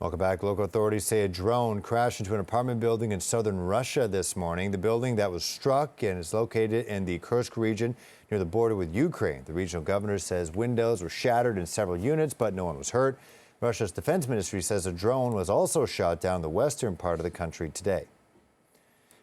Welcome back. Local authorities say a drone crashed into an apartment building in southern Russia this morning. The building that was struck and is located in the Kursk region near the border with Ukraine. The regional governor says windows were shattered in several units, but no one was hurt. Russia's defense ministry says a drone was also shot down in the western part of the country today.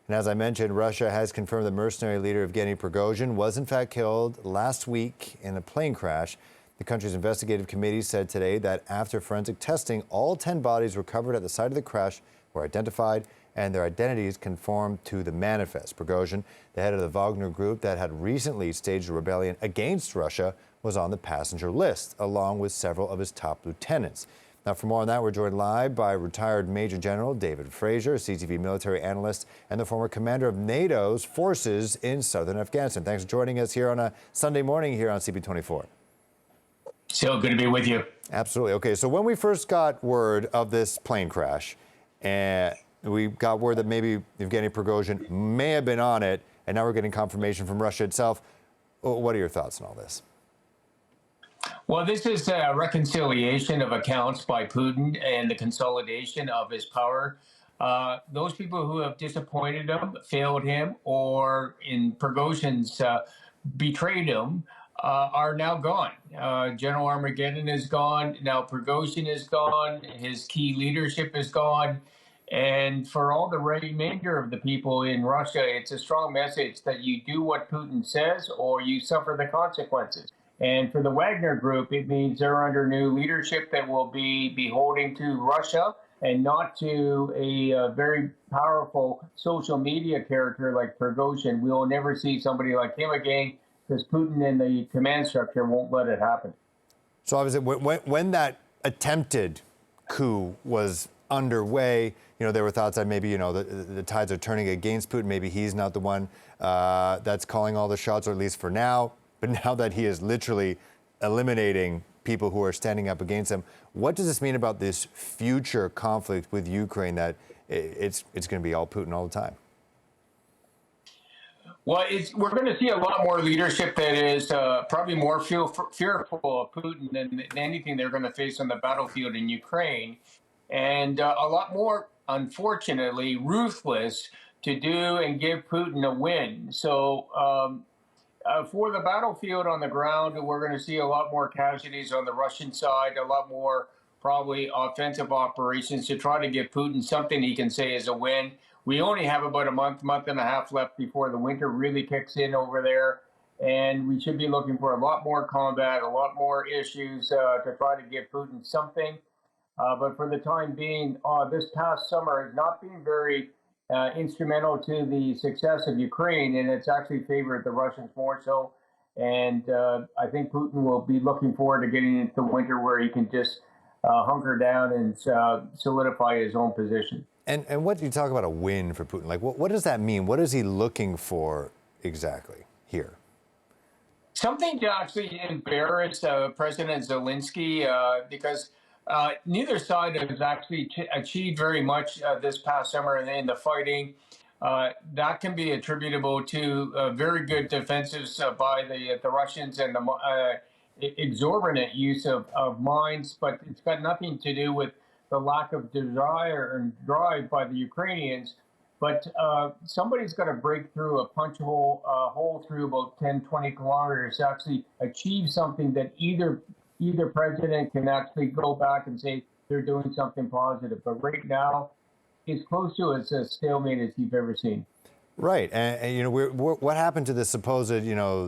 And as I mentioned, Russia has confirmed the mercenary leader Yevgeny Prigozhin was in fact killed last week in a plane crash. The country's investigative committee said today that after forensic testing, all 10 bodies recovered at the site of the crash were identified and their identities conformed to the manifest. Prigozhin, the head of the Wagner group that had recently staged a rebellion against Russia, was on the passenger list, along with several of his top lieutenants. Now, for more on that, we're joined live by retired Major General David Fraser, CTV military analyst and the former commander of NATO's forces in southern Afghanistan. Thanks for joining us here on a Sunday morning here on CP24. So good to be with you. Absolutely. Okay, so when we first got word of this plane crash, and we got word that maybe Yevgeny Prigozhin may have been on it, and now we're getting confirmation from Russia itself. What are your thoughts on all this? Well, this is a reconciliation of accounts by Putin and the consolidation of his power. Those people who have disappointed him, failed him, or in Prigozhin's betrayed him, are now gone. General Armageddon is gone. Now Prigozhin is gone. His key leadership is gone. And for all the remainder of the people in Russia, it's a strong message that you do what Putin says or you suffer the consequences. And for the Wagner group, it means they're under new leadership that will be beholden to Russia and not to a very powerful social media character like Prigozhin. We'll never see somebody like him again, because Putin and the command structure won't let it happen. So obviously, when that attempted coup was underway, there were thoughts that maybe, the tides are turning against Putin. Maybe he's not the one that's calling all the shots, or at least for now. But now that he is literally eliminating people who are standing up against him, what does this mean about this future conflict with Ukraine, that it's going to be all Putin all the time? Well, we're going to see a lot more leadership that is probably more fearful of Putin than anything they're going to face on the battlefield in Ukraine, and a lot more, unfortunately, ruthless to do and give Putin a win. So for the battlefield on the ground, we're going to see a lot more casualties on the Russian side, a lot more probably offensive operations to try to give Putin something he can say is a win. We only have about a month and a half left before the winter really kicks in over there. And we should be looking for a lot more combat, a lot more issues to try to give Putin something. But for the time being, this past summer has not been very instrumental to the success of Ukraine, and it's actually favored the Russians more so. And I think Putin will be looking forward to getting into the winter where he can just hunker down and solidify his own position. And what do you talk about a win for Putin? Like, what does that mean? What is he looking for exactly here? Something to actually embarrass President Zelensky, because neither side has actually achieved very much this past summer in the fighting. That can be attributable to very good defensives by the Russians and the exorbitant use of mines, but it's got nothing to do with the lack of desire and drive by the Ukrainians. But somebody's got to break through a punch hole through about 10, 20 kilometers to actually achieve something that either president can actually go back and say they're doing something positive. But right now, it's close to as a stalemate as you've ever seen. Right. And what happened to the supposed,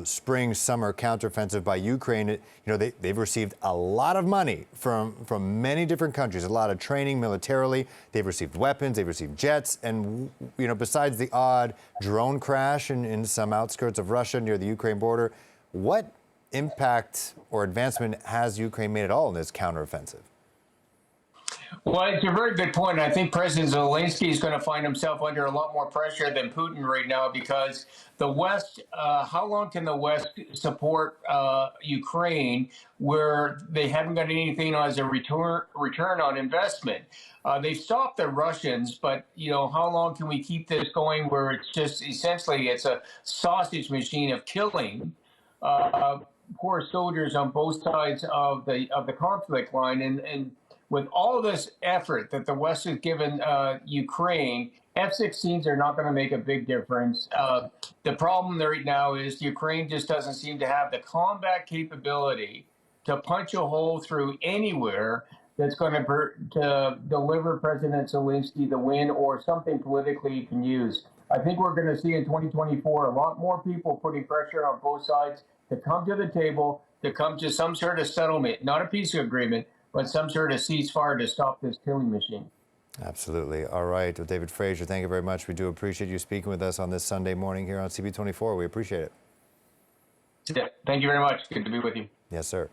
spring-summer counteroffensive by Ukraine? They've received a lot of money from many different countries, a lot of training militarily. They've received weapons, they've received jets. And, besides the odd drone crash in some outskirts of Russia near the Ukraine border, what impact or advancement has Ukraine made at all in this counteroffensive? Well, it's a very good point. I think President Zelensky is going to find himself under a lot more pressure than Putin right now, because the West, how long can the West support Ukraine where they haven't got anything as a return on investment? They've stopped the Russians, but, how long can we keep this going where it's just essentially it's a sausage machine of killing poor soldiers on both sides of the conflict line? And with all this effort that the West has given Ukraine, F-16s are not going to make a big difference. The problem right now is Ukraine just doesn't seem to have the combat capability to punch a hole through anywhere that's going to deliver President Zelensky the win or something politically he can use. I think we're going to see in 2024 a lot more people putting pressure on both sides to come to the table, to come to some sort of settlement, not a peace agreement, but some sort of ceasefire to stop this killing machine. Absolutely. All right. Well, David Fraser, thank you very much. We do appreciate you speaking with us on this Sunday morning here on CB24. We appreciate it. Yeah, thank you very much. Good to be with you. Yes, sir.